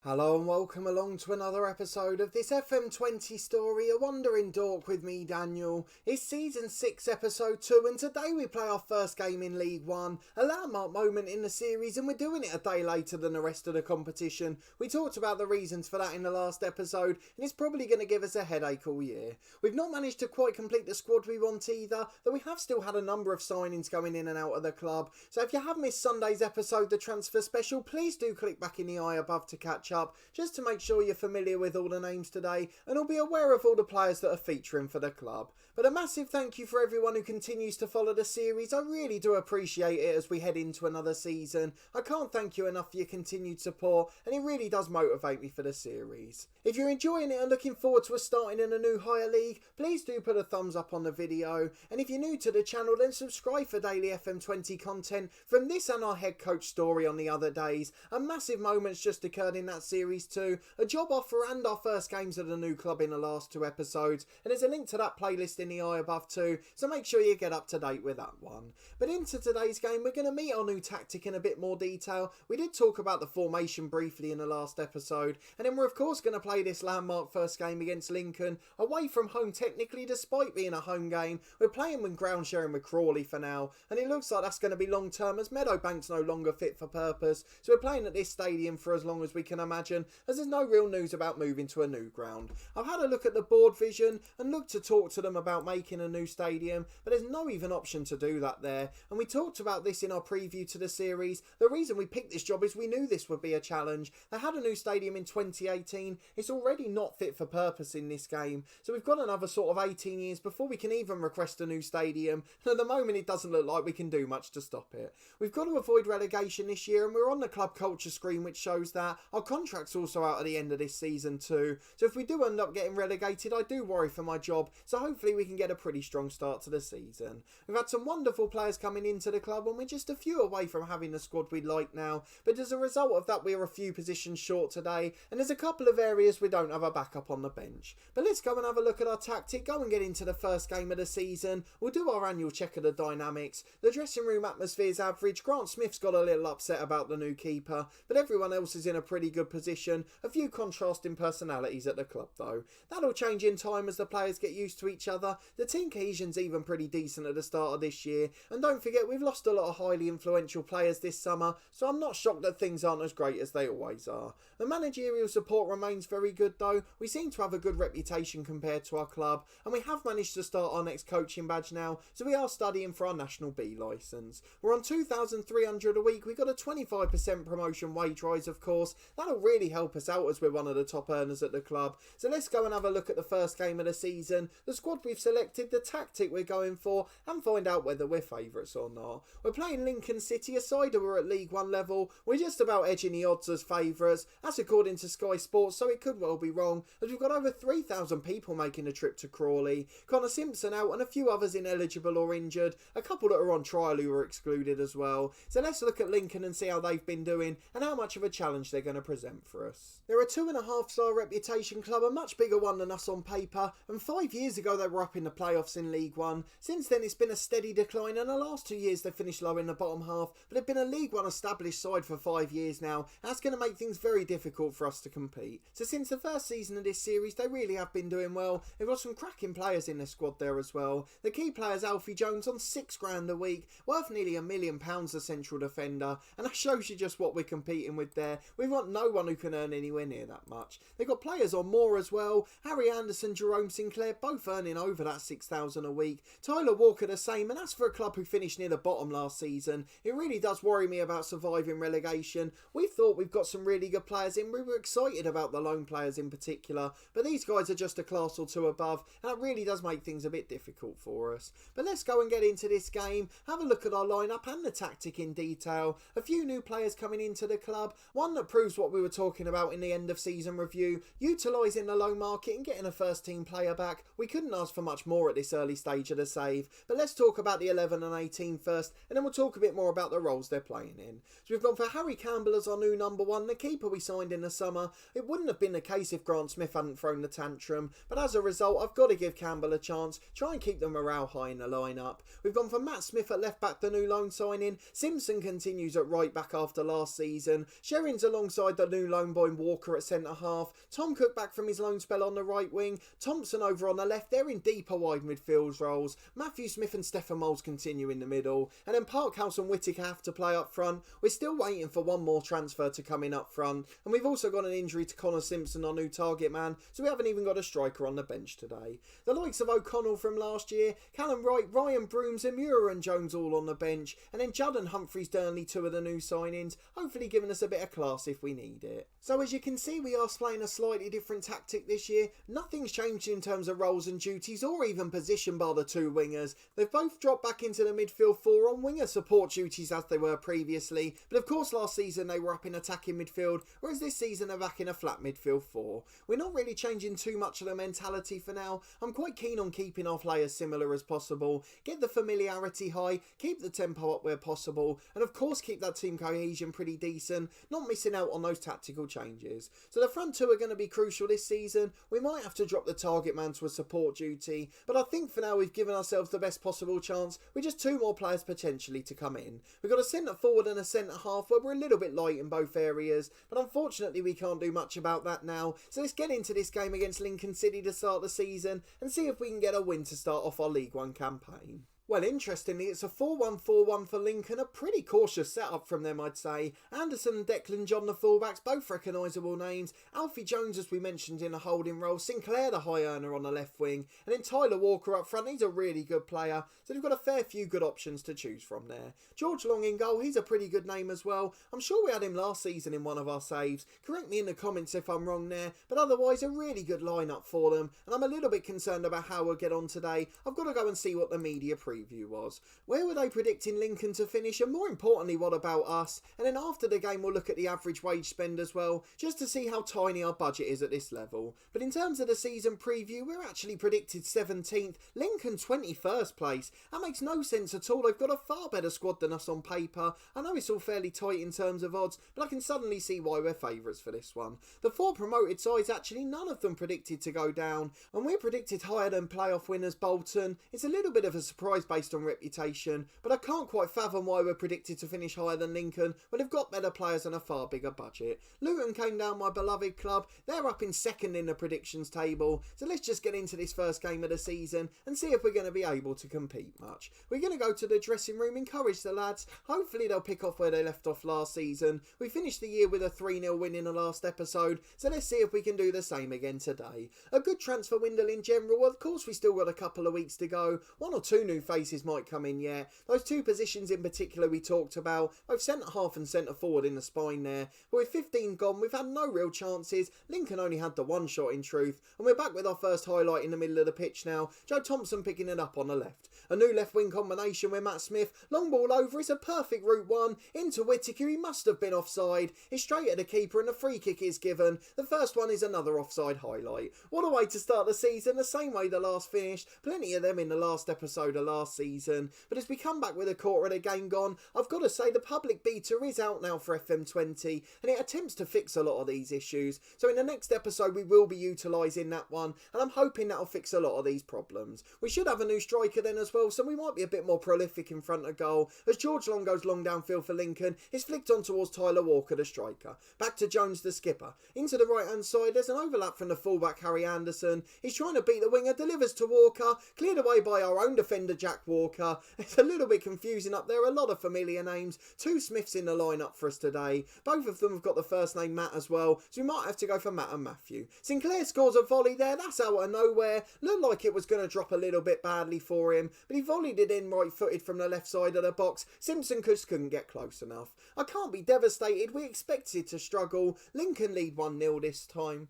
Hello and welcome along to another episode of this FM20 story, A Wandering Dork with me, Daniel. It's Season 6, Episode 2, and today we play our first game in League 1, a landmark moment in the series, and we're doing it a day later than the rest of the competition. We talked about the reasons for that in the last episode, and it's probably going to give us a headache all year. We've not managed to quite complete the squad we want either, though we have still had a number of signings going in and out of the club. So if you have missed Sunday's episode, the transfer special, please do click back in the eye above to catch up, just to make sure you're familiar with all the names today and will be aware of all the players that are featuring for the club. But a massive thank you for everyone who continues to follow the series. I really do appreciate it as we head into another season. I can't thank you enough for your continued support, and it really does motivate me for the series. If you're enjoying it and looking forward to us starting in a new higher league, please do put a thumbs up on the video, and if you're new to the channel then subscribe for daily FM20 content from this and our head coach story on the other days. A massive moment's just occurred in that series too, a job offer and our first games at the new club in the last two episodes, and there's a link to that playlist in the eye above too, so make sure you get up to date with that one. But into today's game, we're going to meet our new tactic in a bit more detail. We did talk about the formation briefly in the last episode, and then we're of course going to play this landmark first game against Lincoln, away from home technically despite being a home game. We're playing with ground sharing with Crawley for now, and it looks like that's going to be long term as Meadowbank's no longer fit for purpose, so we're playing at this stadium for as long as we can imagine, as there's no real news about moving to a new ground. I've had a look at the board vision and looked to talk to them about making a new stadium, but there's no even option to do that there, and we talked about this in our preview to the series. The reason we picked this job is we knew this would be a challenge. They had a new stadium in 2018, it's already not fit for purpose in this game, so we've got another sort of 18 years before we can even request a new stadium, and at the moment it doesn't look like we can do much to stop it. We've got to avoid relegation this year, and we're on the club culture screen which shows that. Our contract's also out at the end of this season too, so if we do end up getting relegated I do worry for my job, so hopefully we can get a pretty strong start to the season. We've had some wonderful players coming into the club and we're just a few away from having the squad we'd like now, but as a result of that we're a few positions short today, and there's a couple of areas we don't have a backup on the bench. But let's go and have a look at our tactic, go and get into the first game of the season. We'll do our annual check of the dynamics. The dressing room atmosphere's average. Grant Smith's got a little upset about the new keeper, but everyone else is in a pretty good position. A few contrasting personalities at the club though. That'll change in time as the players get used to each other. The team cohesion's even pretty decent at the start of this year, and don't forget we've lost a lot of highly influential players this summer, so I'm not shocked that things aren't as great as they always are. The managerial support remains very good though. We seem to have a good reputation compared to our club, and we have managed to start our next coaching badge now, so we are studying for our National B licence. We're on 2,300 a week. We got a 25% promotion wage rise of course. That'll really help us out as we're one of the top earners at the club. So let's go and have a look at the first game of the season, the squad we've selected, the tactic we're going for, and find out whether we're favourites or not. We're playing Lincoln City, a side who are at League 1 level. We're just about edging the odds as favourites. That's according to Sky Sports, so it could well be wrong, as we've got over 3,000 people making a trip to Crawley. Connor Simpson out and a few others ineligible or injured, a couple that are on trial who were excluded as well. So let's look at Lincoln and see how they've been doing and how much of a challenge they're going to present for us. They're a 2.5-star reputation club, a much bigger one than us on paper, and 5 years ago they were up in the playoffs in League 1. Since then it's been a steady decline, and the last 2 years they finished low in the bottom half, but they've been a League 1 established side for 5 years now, and that's going to make things very difficult for us to compete. So since the first season of this series they really have been doing well. They've got some cracking players in their squad there as well. The key player's Alfie Jones on £6,000 a week, worth nearly £1 million a central defender, and that shows you just what we're competing with there. We've got no one who can earn anywhere near that much. They've got players on more as well. Harry Anderson, Jerome Sinclair, both earning over that £6,000 a week. Tyler Walker the same, and that's for a club who finished near the bottom last season. It really does worry me about surviving relegation. We thought we've got some really good players in. We were excited about the loan players in particular, but these guys are just a class or two above, and that really does make things a bit difficult for us. But let's go and get into this game, have a look at our lineup and the tactic in detail. A few new players coming into the club, one that proves what we were talking about in the end of season review, utilising the loan market and getting a first team player back. We couldn't ask for much more at this early stage of the save, but let's talk about the 11 and 18 first, and then we'll talk a bit more about the roles they're playing in. So we've gone for Harry Campbell as our new number one, the keeper we signed in the summer. It wouldn't have been the case if Grant Smith hadn't thrown the tantrum, but as a result I've got to give Campbell a chance, try and keep the morale high in the lineup. We've gone for Matt Smith at left back, the new loan signing. Simpson continues at right back after last season. Sherrin's alongside the new loan boy Walker at centre-half, Tom Cook back from his loan spell on the right wing, Thompson over on the left, they're in deeper wide midfield roles, Matthew Smith and Stefan Moles continue in the middle, and then Parkhouse and Whittaker have to play up front. We're still waiting for one more transfer to come in up front, and we've also got an injury to Connor Simpson, our new target man, so we haven't even got a striker on the bench today. The likes of O'Connell from last year, Callum Wright, Ryan Brooms, Amura and Jones all on the bench, and then Judd and Humphreys Durnley, two of the new signings, hopefully giving us a bit of class if we need it. So as you can see, we are playing a slightly different tactic this year. Nothing's changed in terms of roles and duties or even position bar the two wingers. They've both dropped back into the midfield four on winger support duties as they were previously, but of course last season they were up in attacking midfield, whereas this season they're back in a flat midfield four. We're not really changing too much of the mentality for now. I'm quite keen on keeping our play as similar as possible, get the familiarity high, keep the tempo up where possible, and of course keep that team cohesion pretty decent, not missing out on those tactical changes. So the front two are going to be crucial this season. We might have to drop the target man to a support duty, but I think for now we've given ourselves the best possible chance with just two more players potentially to come in. We've got a centre forward and a centre half where we're a little bit light in both areas, but unfortunately we can't do much about that now. So let's get into this game against Lincoln City to start the season and see if we can get a win to start off our League One campaign. Well, interestingly, it's a 4-1-4-1 for Lincoln, a pretty cautious setup from them, I'd say. Anderson and Declan John, the fullbacks, both recognisable names. Alfie Jones, as we mentioned, in a holding role. Sinclair, the high earner, on the left wing. And then Tyler Walker up front, he's a really good player. So they've got a fair few good options to choose from there. George Long in goal, he's a pretty good name as well. I'm sure we had him last season in one of our saves. Correct me in the comments if I'm wrong there. But otherwise, a really good lineup for them. And I'm a little bit concerned about how we'll get on today. I've got to go and see what the media preview was. Where were they predicting Lincoln to finish, and more importantly, what about us? And then after the game we'll look at the average wage spend as well, just to see how tiny our budget is at this level. But in terms of the season preview, we're actually predicted 17th, Lincoln 21st place. That makes no sense at all. They've got a far better squad than us on paper. I know it's all fairly tight in terms of odds, but I can suddenly see why we're favourites for this one. The four promoted sides, actually none of them predicted to go down, and we're predicted higher than playoff winners Bolton. It's a little bit of a surprise based on reputation, but I can't quite fathom why we're predicted to finish higher than Lincoln when they've got better players and a far bigger budget. Luton came down, my beloved club. They're up in second in the predictions table, so let's just get into this first game of the season and see if we're going to be able to compete much. We're going to go to the dressing room, encourage the lads. Hopefully they'll pick off where they left off last season. We finished the year with a 3-0 win in the last episode, so let's see if we can do the same again today. A good transfer window in general. Of course we still got a couple of weeks to go. One or two new faces might come in yet. Those two positions in particular we talked about, both centre half and centre forward in the spine there. But with 15 gone, we've had no real chances. Lincoln only had the one shot in truth, and we're back with our first highlight in the middle of the pitch now. Joe Thompson picking it up on the left. A new left wing combination with Matt Smith. Long ball over, it's a perfect route one. Into Whittaker, he must have been offside. It's straight at the keeper and a free kick is given. The first one is another offside highlight. What a way to start the season, the same way the last finished. Plenty of them in the last episode of last season. But as we come back with a quarter of the game gone, I've got to say the public beta is out now for FM20 and it attempts to fix a lot of these issues. So in the next episode we will be utilising that one, and I'm hoping that'll fix a lot of these problems. We should have a new striker then as well, so we might be a bit more prolific in front of goal. As George Long goes long downfield for Lincoln, it's flicked on towards Tyler Walker, the striker. Back to Jones, the skipper. Into the right hand side, there's an overlap from the fullback Harry Anderson. He's trying to beat the winger, delivers to Walker, cleared away by our own defender Jack Walker. It's a little bit confusing up there, a lot of familiar names. Two Smiths in the lineup for us today. Both of them have got the first name Matt as well, so we might have to go for Matt and Matthew. Sinclair scores a volley there, that's out of nowhere. Looked like it was going to drop a little bit badly for him, but he volleyed it in right footed from the left side of the box. Simpson just couldn't get close enough. I can't be devastated, we expected to struggle. Lincoln lead 1-0 this time.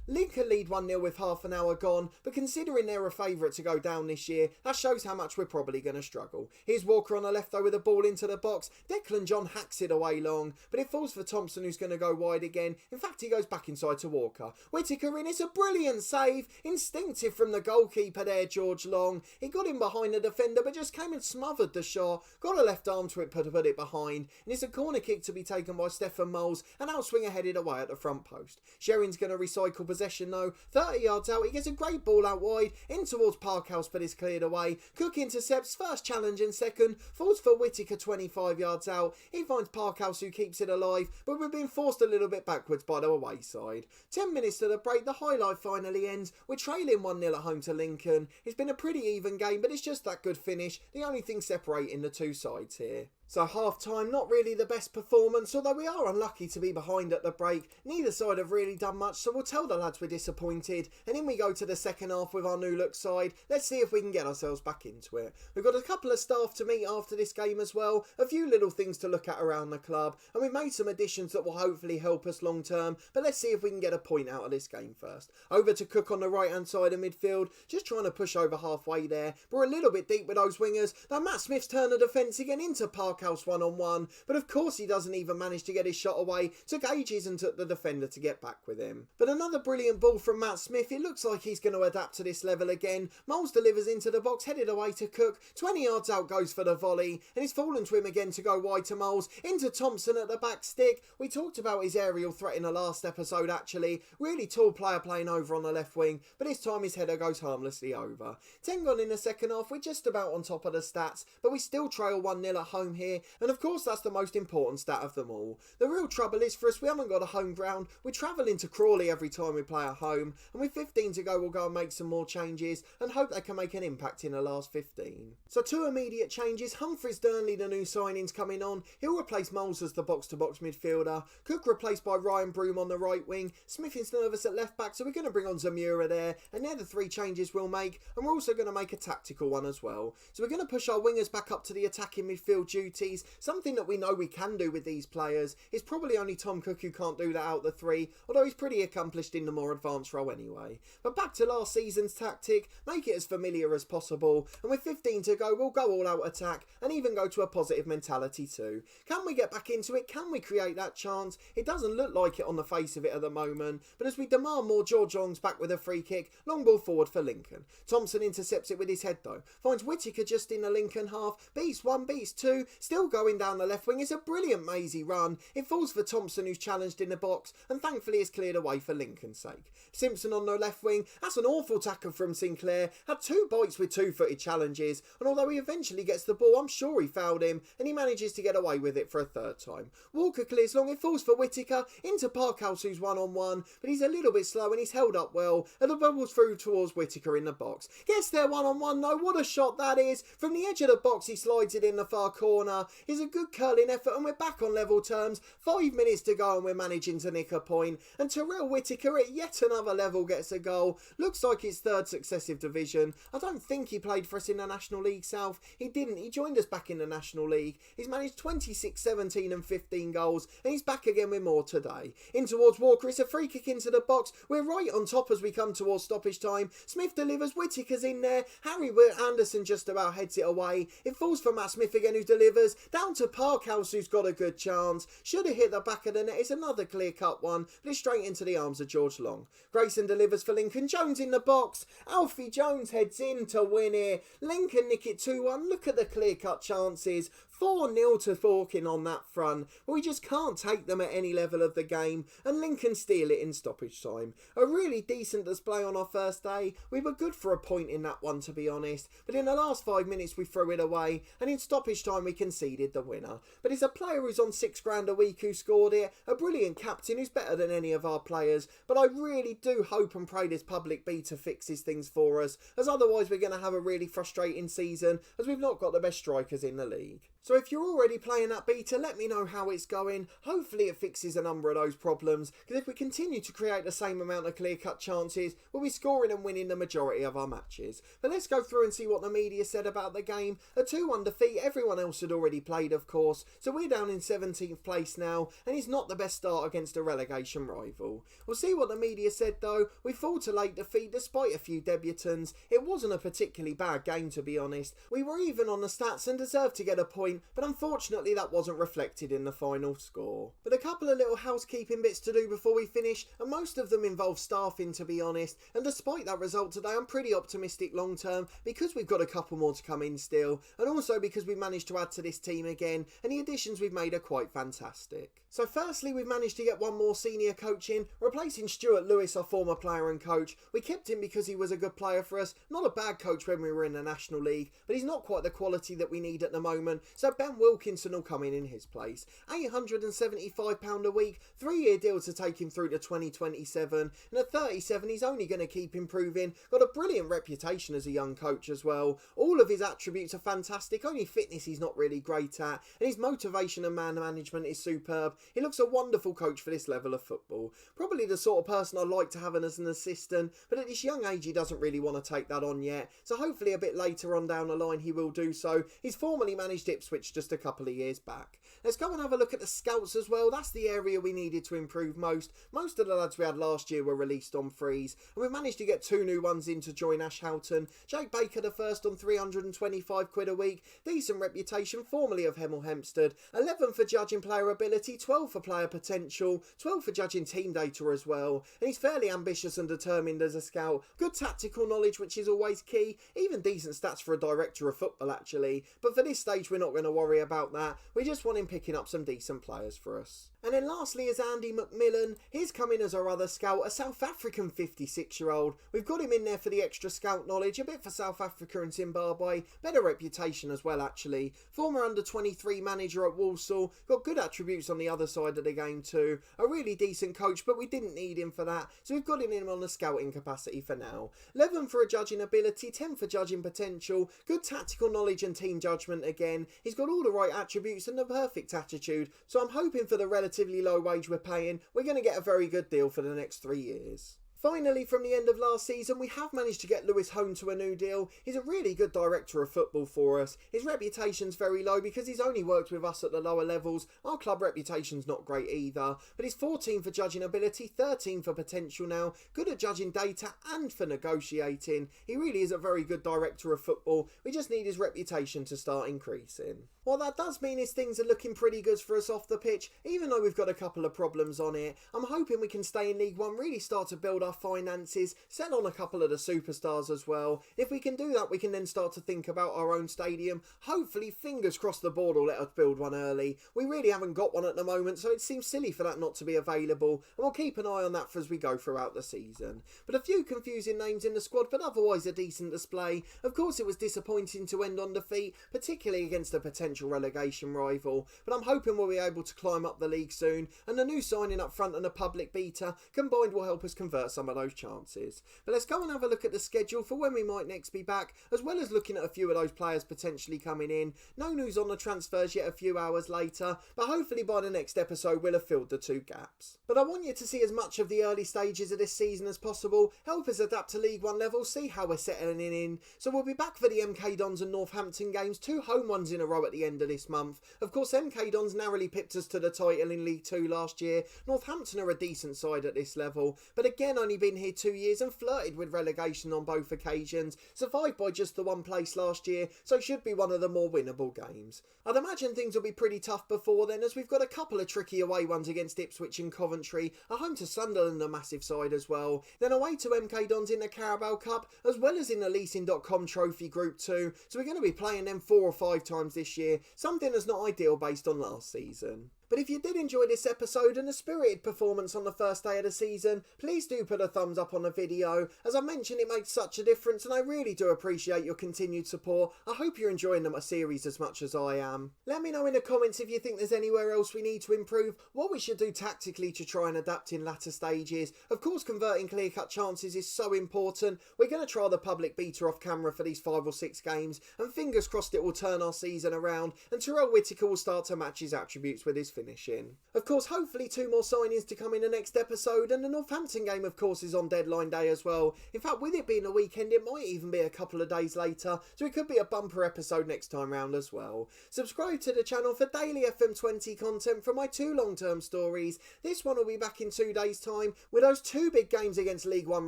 Lincoln lead 1-0 with half an hour gone, but considering they're a favourite to go down this year, that shows how much we're probably going to struggle. Here's Walker on the left though with the ball into the box. Declan John hacks it away long, but it falls for Thompson who's going to go wide again. In fact, he goes back inside to Walker. Whittaker in, it's a brilliant save. Instinctive from the goalkeeper there, George Long. He got in behind the defender, but just came and smothered the shot. Got a left arm to it, put it behind. And it's a corner kick to be taken by Stefan Moles, and outswinger headed away at the front post. Sherrin's going to recycle possession though, 30 yards out, he gets a great ball out wide, in towards Parkhouse but is cleared away. Cook intercepts, first challenge in second, falls for Whittaker 25 yards out. He finds Parkhouse who keeps it alive, but we're being forced a little bit backwards by the away side. 10 minutes to the break, the highlight finally ends. We're trailing 1-0 at home to Lincoln. It's been a pretty even game, but it's just that good finish, the only thing separating the two sides here. So half time, not really the best performance, although we are unlucky to be behind at the break. Neither side have really done much, so we'll tell the lads we're disappointed, and in we go to the second half with our new look side. Let's see if we can get ourselves back into it. We've got a couple of staff to meet after this game as well, a few little things to look at around the club, and we've made some additions that will hopefully help us long term, but let's see if we can get a point out of this game first. Over to Cook on the right hand side of midfield, just trying to push over halfway there. We're a little bit deep with those wingers. Now Matt Smith's turn the defence again into Parkhouse 1-on-1, but of course he doesn't even manage to get his shot away. Took ages and took the defender to get back with him. But another brilliant ball from Matt Smith. It looks like he's going to adapt to this level again. Moles delivers into the box, headed away to Cook. 20 yards out goes for the volley, and it's fallen to him again to go wide to Moles. Into Thompson at the back stick. We talked about his aerial threat in the last episode actually. Really tall player playing over on the left wing, but this time his header goes harmlessly over. 10 gone in the second half. We're just about on top of the stats, but we still trail 1-0 at home here, and of course that's the most important stat of them all. The real trouble is for us, we haven't got a home ground. We're travelling to Crawley every time we play at home, and with 15 to go we'll go and make some more changes and hope they can make an impact in the last 15. So two immediate changes. Humphreys Durnley, the new signings, coming on. He'll replace Moles as the box-to-box midfielder. Cook replaced by Ryan Broom on the right wing. Smith is nervous at left back, so we're going to bring on Zamura there, and they're the three changes we'll make, and we're also going to make a tactical one as well. So we're going to push our wingers back up to the attacking midfield duties, something that we know we can do with these players. It's probably only Tom Cook who can't do that out of the three, although he's pretty accomplished in the more advanced role anyway. But back to last season's tactic, make it as familiar as possible, and with 15 to go we'll go all out attack and even go to a positive mentality too. Can we get back into it? Can we create that chance? It doesn't look like it on the face of it at the moment, but as we demand more, George Long's back with a free kick, long ball forward for Lincoln. Thompson intercepts it with his head though, finds Whittaker just in the Lincoln half, beats one, beats two, still going down the left wing. It's a brilliant mazy run. It falls for Thompson who's challenged in the box, and thankfully it's cleared away for Lincoln's sake. Simpson on the left wing, that's an awful tackle from Sinclair, had two bites with two-footed challenges, and although he eventually gets the ball, I'm sure he fouled him, and he manages to get away with it for a third time. Walker clears long, it falls for Whittaker, into Parkhouse who's 1-on-1, but he's a little bit slow and he's held up well, and the bubble's through towards Whittaker in the box. Gets there 1-on-1 though, what a shot that is! From the edge of the box he slides it in the far corner. It's a good curling effort and we're back on level terms. 5 minutes to go and we're managing to nick a point, and Terrell Whittaker at yet another level gets a goal. Looks like his third successive division. I don't think he played for us in the National League South. He didn't. He joined us back in the National League. He's managed 26, 17 and 15 goals, and he's back again with more today. In towards Walker, it's a free kick into the box. We're right on top as we come towards stoppage time. Smith delivers, Whittaker's in there. Harry Anderson just about heads it away. It falls for Matt Smith again who delivers. Down to Parkhouse who's got a good chance. Should have hit the back of the net. It's another clear-cut one, but it's straight into the arms of George Long. Grayson delivers for Lincoln. Jones in the box. Alfie Jones heads in to win it. Lincoln nick it 2-1. Look at the clear-cut chances. 4-0 to Dorking on that front. We just can't take them at any level of the game, and Lincoln steal it in stoppage time. A really decent display on our first day. We were good for a point in that one, to be honest, but in the last 5 minutes we threw it away, and in stoppage time we conceded the winner. But it's a player who's on £6,000 a week who scored it, a brilliant captain who's better than any of our players, but I really do hope and pray this public beta fixes things for us, as otherwise we're going to have a really frustrating season, as we've not got the best strikers in the league. So if you're already playing that beta, let me know how it's going. Hopefully it fixes a number of those problems, because if we continue to create the same amount of clear-cut chances, we'll be scoring and winning the majority of our matches. But let's go through and see what the media said about the game. A 2-1 defeat, everyone else had already played of course, so we're down in 17th place now, and it's not the best start against a relegation rival. We'll see what the media said though. We fall to late defeat despite a few debutants. It wasn't a particularly bad game, to be honest. We were even on the stats and deserved to get a point, point, but unfortunately that wasn't reflected in the final score. But a couple of little housekeeping bits to do before we finish, and most of them involve staffing, to be honest, and despite that result today I'm pretty optimistic long term because we've got a couple more to come in still, and also because we've managed to add to this team again, and the additions we've made are quite fantastic. So firstly, we've managed to get one more senior coach in, replacing Stuart Lewis, our former player and coach. We kept him because he was a good player for us, not a bad coach when we were in the National League, but he's not quite the quality that we need at the moment, so Ben Wilkinson will come in his place. £875 a week, 3-year deal to take him through to 2027, and at 37 he's only going to keep improving. Got a brilliant reputation as a young coach as well. All of his attributes are fantastic, only fitness he's not really great at, and his motivation and man management is superb. He looks a wonderful coach for this level of football. Probably the sort of person I'd like to have as an assistant, but at this young age he doesn't really want to take that on yet, so hopefully a bit later on down the line he will do so. He's formerly managed Ipswich just a couple of years back. Let's go and have a look at the scouts as well. That's the area we needed to improve most. Most of the lads we had last year were released on frees, and we managed to get 2 new ones in to join Ash Houghton. Jake Baker the first on £325 a week, decent reputation, formerly of Hemel Hempstead, 11 for judging player ability, 12 for player potential, 12 for judging team data as well, and he's fairly ambitious and determined as a scout, good tactical knowledge which is always key, even decent stats for a director of football actually, but for this stage we're not going to worry about that, we just want him picking up some decent players for us. And then lastly is Andy Mcmillan. He's come in as our other scout, a South African 56-year-old. We've got him in there for the extra scout knowledge, a bit for South Africa and Zimbabwe, better reputation as well actually. Former under-23 manager at Walsall, got good attributes on the other side of the game too. A really decent coach, but we didn't need him for that, so we've got him in on a scouting capacity for now. 11 for a judging ability, 10 for judging potential, good tactical knowledge and team judgment again. He's got all the right attributes and the perfect attitude, so I'm hoping for the relatively low wage we're paying, we're going to get a very good deal for the next 3 years. Finally, from the end of last season, we have managed to get Lewis home to a new deal. He's a really good director of football for us. His reputation's very low because he's only worked with us at the lower levels. Our club reputation's not great either, but he's 14 for judging ability, 13 for potential now, good at judging data and for negotiating. He really is a very good director of football. We just need his reputation to start increasing. What that does mean is things are looking pretty good for us off the pitch, even though we've got a couple of problems on it. I'm hoping we can stay in League One, really start to build our finances, sell on a couple of the superstars as well. If we can do that, we can then start to think about our own stadium. Hopefully, fingers crossed, the board will let us build one early. We really haven't got one at the moment, so it seems silly for that not to be available, and we'll keep an eye on that as we go throughout the season. But a few confusing names in the squad, but otherwise a decent display. Of course, it was disappointing to end on defeat, particularly against a potential relegation rival, but I'm hoping we'll be able to climb up the league soon, and the new signing up front and a public beta combined will help us convert some of those chances. But let's go and have a look at the schedule for when we might next be back, as well as looking at a few of those players potentially coming in. No news on the transfers yet a few hours later, but hopefully by the next episode we'll have filled the 2 gaps. But I want you to see as much of the early stages of this season as possible, help us adapt to League One level, see how we're settling in. So we'll be back for the MK Dons and Northampton games, 2 home ones in a row at the end of this month. Of course, MK Dons narrowly pipped us to the title in League 2 last year. Northampton are a decent side at this level, but again only been here 2 years and flirted with relegation on both occasions, survived by just the 1 place last year, so should be one of the more winnable games. I'd imagine things will be pretty tough before then, as we've got a couple of tricky away ones against Ipswich and Coventry, a home to Sunderland, a massive side as well, then away to MK Dons in the Carabao Cup, as well as in the Leasing.com Trophy Group 2, so we're going to be playing them 4 or 5 times this year, something that's not ideal based on last season. But if you did enjoy this episode and a spirited performance on the first day of the season, please do put a thumbs up on the video. As I mentioned, it makes such a difference and I really do appreciate your continued support. I hope you're enjoying my series as much as I am. Let me know in the comments if you think there's anywhere else we need to improve, what we should do tactically to try and adapt in latter stages. Of course, converting clear-cut chances is so important. We're going to try the public beta off camera for these 5 or 6 games, and fingers crossed it will turn our season around and Terrell Whittaker will start to match his attributes with his finishing. Of course, hopefully 2 more signings to come in the next episode, and the Northampton game of course is on deadline day as well. In fact, with it being a weekend, it might even be a couple of days later, so it could be a bumper episode next time round as well. Subscribe to the channel for daily FM20 content from my 2 long-term stories. This one will be back in 2 days' time with those 2 big games against League One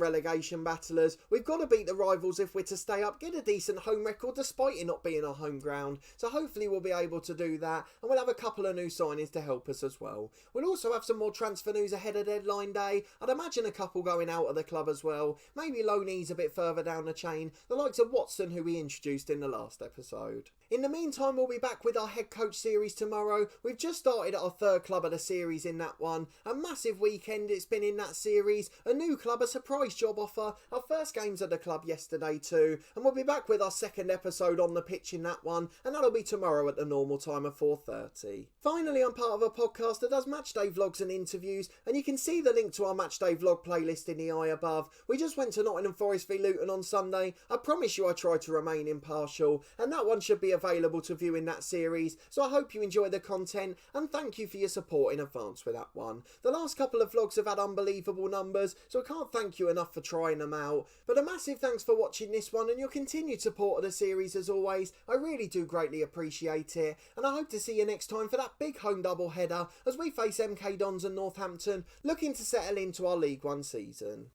relegation battlers. We've got to beat the rivals if we're to stay up, get a decent home record despite it not being our home ground, so hopefully we'll be able to do that, and we'll have a couple of new signings to help us as well. We'll also have some more transfer news ahead of deadline day. I'd imagine a couple going out of the club as well, maybe loanees a bit further down the chain, the likes of Watson, who we introduced in the last episode. In the meantime, we'll be back with our head coach series tomorrow. We've just started our 3rd club of the series in that one. A massive weekend it's been in that series. A new club, a surprise job offer. Our first games at the club yesterday too. And we'll be back with our 2nd episode on the pitch in that one. And that'll be tomorrow at the normal time of 4:30. Finally, I'm part of a podcast that does matchday vlogs and interviews. And you can see the link to our matchday vlog playlist in the eye above. We just went to Nottingham Forest v Luton on Sunday. I promise you I tried to remain impartial. And that one should be available to view in that series, so I hope you enjoy the content, and thank you for your support in advance with that one. The last couple of vlogs have had unbelievable numbers, so I can't thank you enough for trying them out, but a massive thanks for watching this one and your continued support of the series as always. I really do greatly appreciate it, and I hope to see you next time for that big home double header as we face MK Dons and Northampton, looking to settle into our League One season.